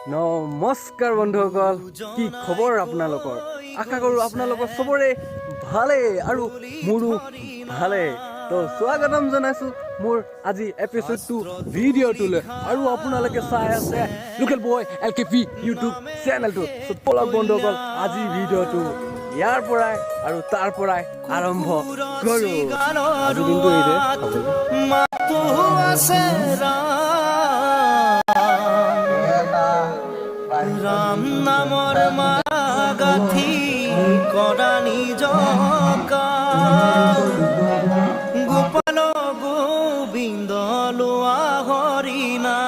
নমস্কাৰ বন্ধুসকল, কি খবৰ আপোনালোকৰ? আশা কৰোঁ আপোনালোকৰ চবৰে ভালে আৰু মোৰো ভালে। তো স্বাগতম জনাইছোঁ মোৰ আজি এপিছডটো ভিডিঅ'টোলৈ। আৰু আপোনালোকে চাই আছে লোকেল বয় LKP ইউটিউব চেনেলটো। বলক বন্ধুসকল, আজি ভিডিঅ'টো ইয়াৰ পৰাই আৰু তাৰ পৰাই আৰম্ভ কৰোঁ। আজি দিনটো এই ৰাম নামৰ মাগাথি কৰা নিজ গোপাল গোবিন্দ লোৱা হৰিণা।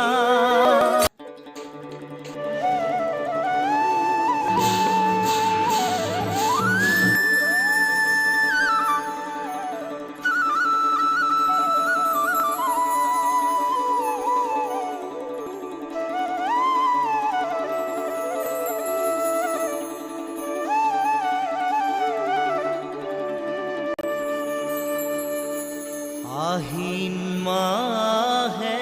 আহিন মাহে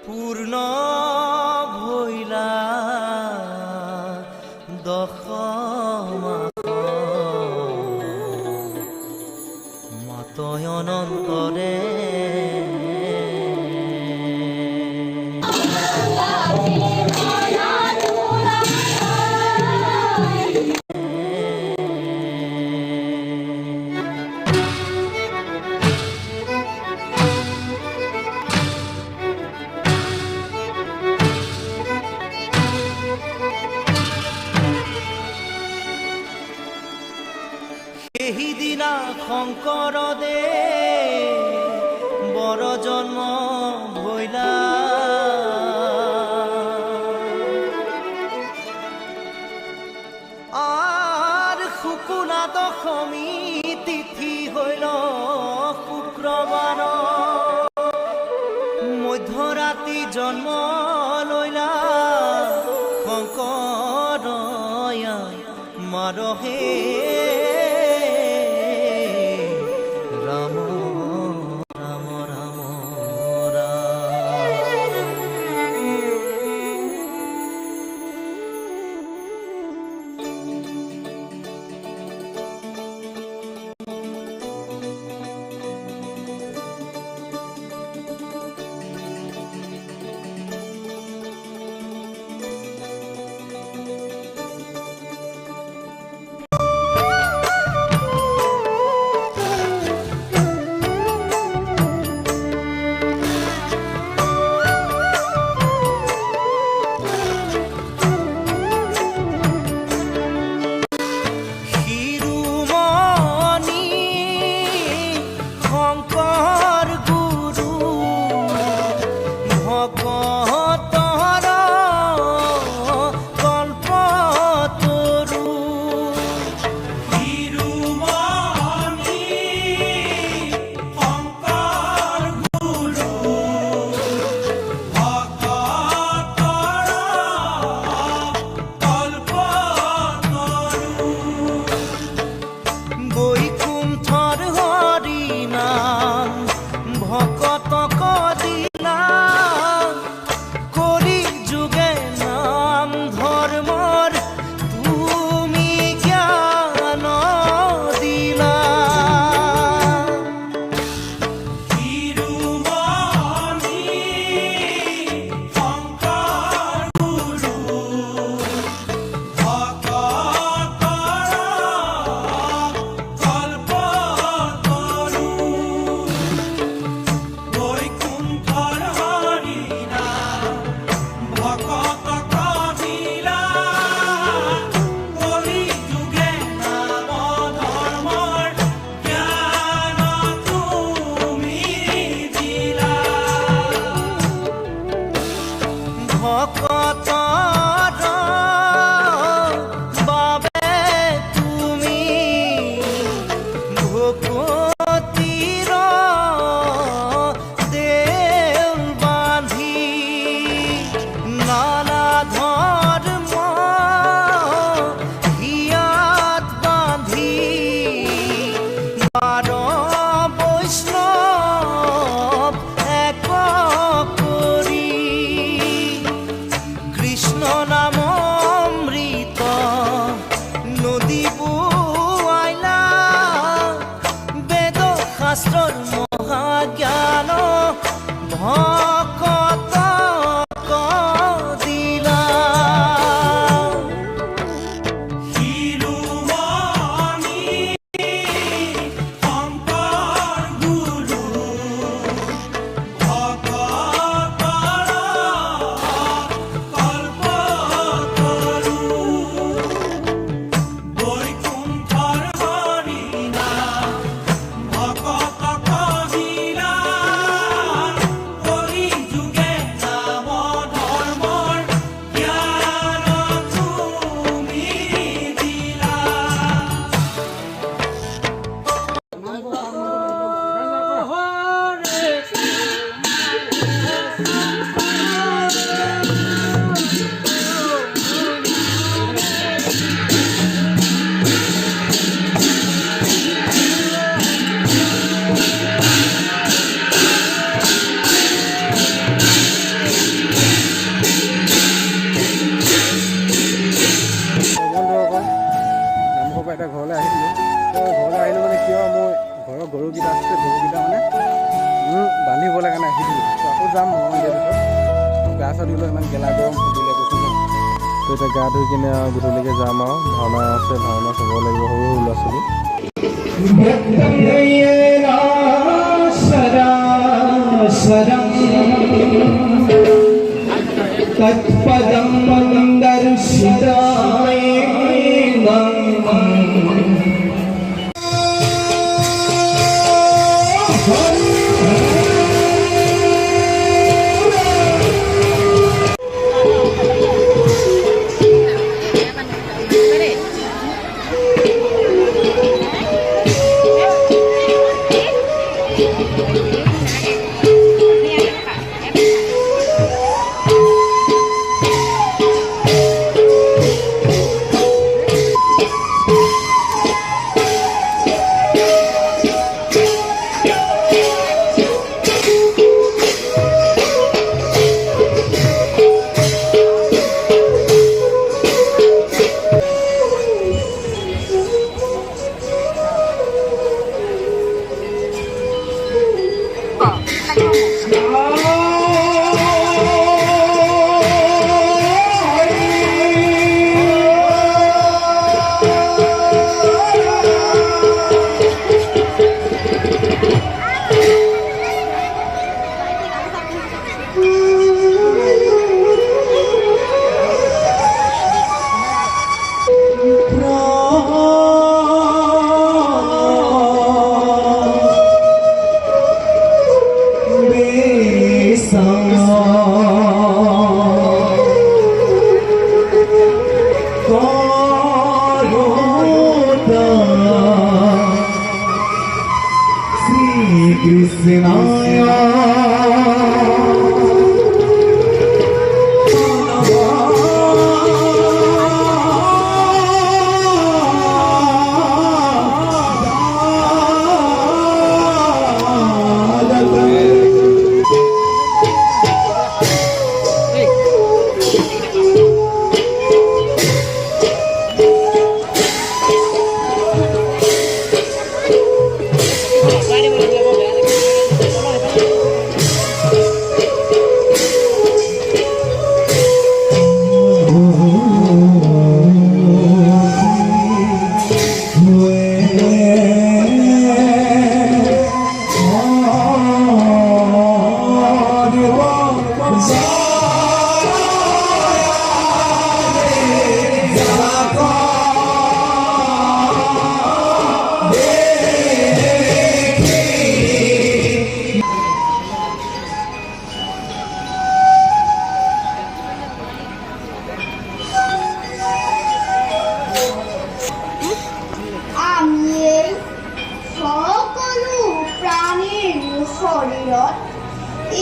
পূৰ্ণ ভৈলা দশ মাহ মাতয় অনন্তৰে সেইদিনা শংকৰ দে বৰ জন্ম ভৈলা। আৰ শুকুনা দশমী তিথি হইল শুক্ৰবাৰ। মধ্যৰাতি জন্ম লৈলা শংকৰ মাৰহে ৰাম ৰাম ৰাম বান্ধিবলৈ কাৰণে আহিলোঁ আকৌ যাম অলপমান দেৰি পিছত গা চা ধুই লৈ ইমান গেলা গৰম সুধিলে কৈছোঁ ন তো এতিয়া গা ধুই কিনে আৰু গধূলিকৈ যাম আৰু ভাওনা আছে ভাওনা চাব লাগিব সৰু সৰু ল'ৰা ছোৱালী तत्पदं दर्शिताय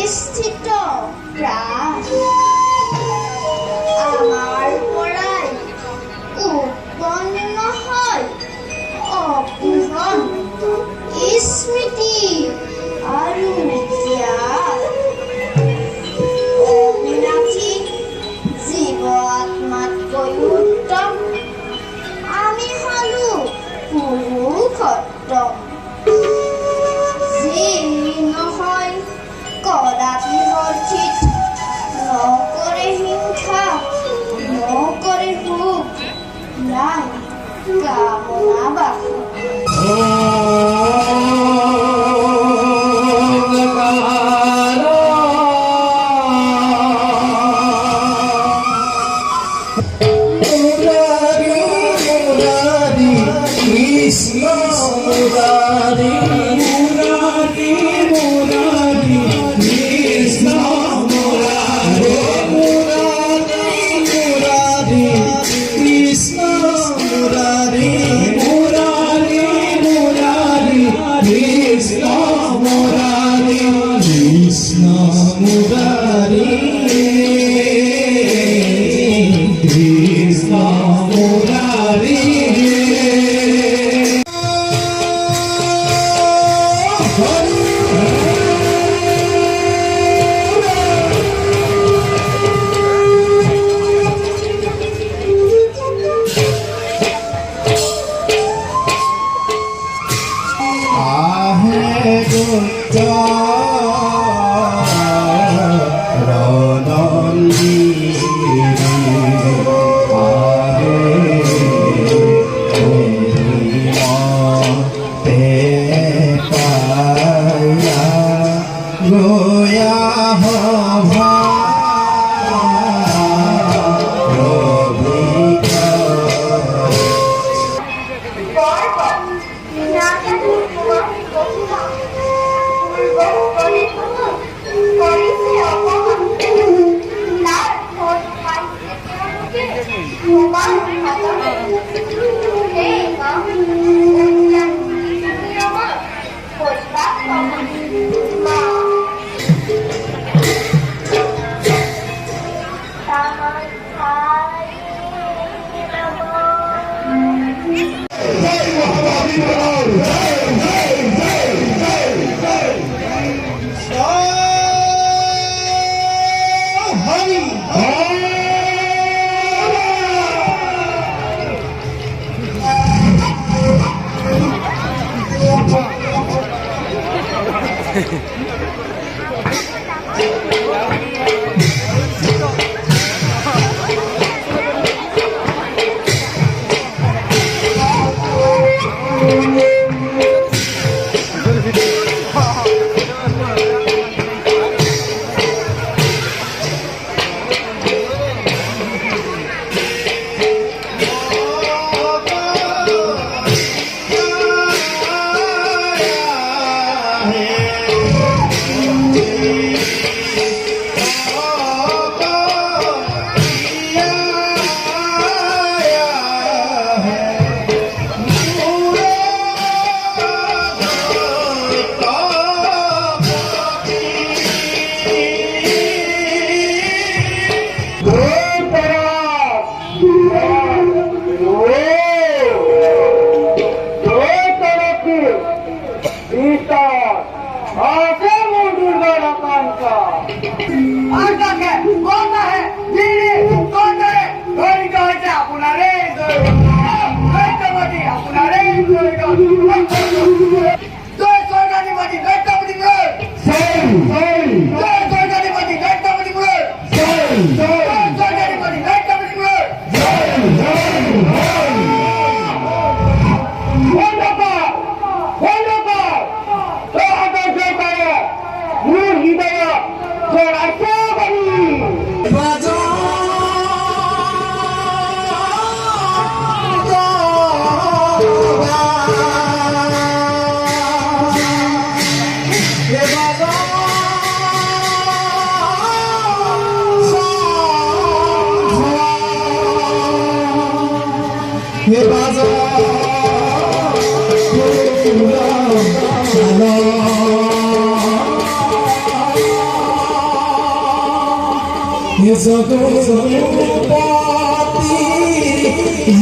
স্থিত প্ৰাণ আমাৰ পৰাই উৎপন্ন হয় অপূৰণ স্মৃতি আৰু জ্ঞান অবিনাশী জীৱ আত্মাতকৈ উত্তম আমি হলো পুৰুষোত্তম নহয় কদাপি গর্জিত নকরে হিংসা নকরে ভোগ নাই কামনা বাসনা I had a গোয়া হভা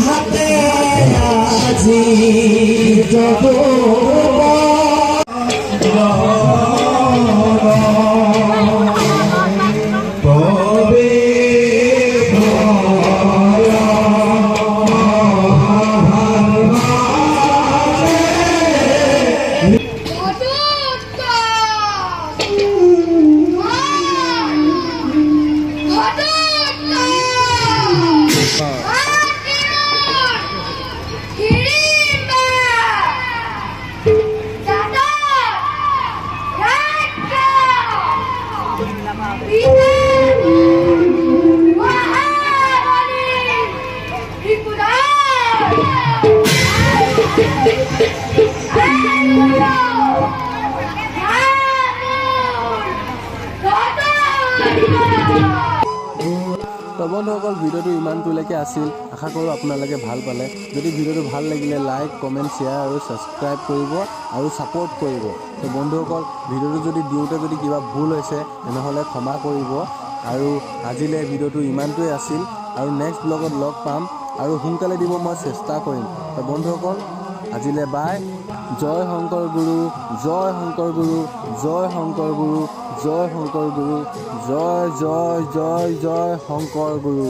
হাতে আজি তো বন্ধুসকল ভিডিঅ'টো ইমানটোলৈকে আছিল। আশা কৰোঁ আপোনালোকে ভাল পালে। যদি ভিডিঅ'টো ভাল লাগিলে লাইক কমেণ্ট শ্বেয়াৰ আৰু ছাবস্ক্ৰাইব কৰিব আৰু ছাপোৰ্ট কৰিব। তো বন্ধুসকল ভিডিঅ'টো যদি দিওঁতে যদি কিবা ভুল হৈছে তেনেহ'লে ক্ষমা কৰিব। আৰু আজিলৈ ভিডিঅ'টো ইমানটোৱে আছিল আৰু নেক্সট ব্লগত লগ পাম আৰু সোনকালে দিব মই চেষ্টা কৰিম। তো বন্ধুসকল আজিলৈ বাই। জয় শংকৰ গুৰু, জয় শংকৰ গুৰু, জয় শংকৰ গুৰু, জয় শংকৰ গুৰু, জয় জয় জয় জয় শংকৰ গুৰু।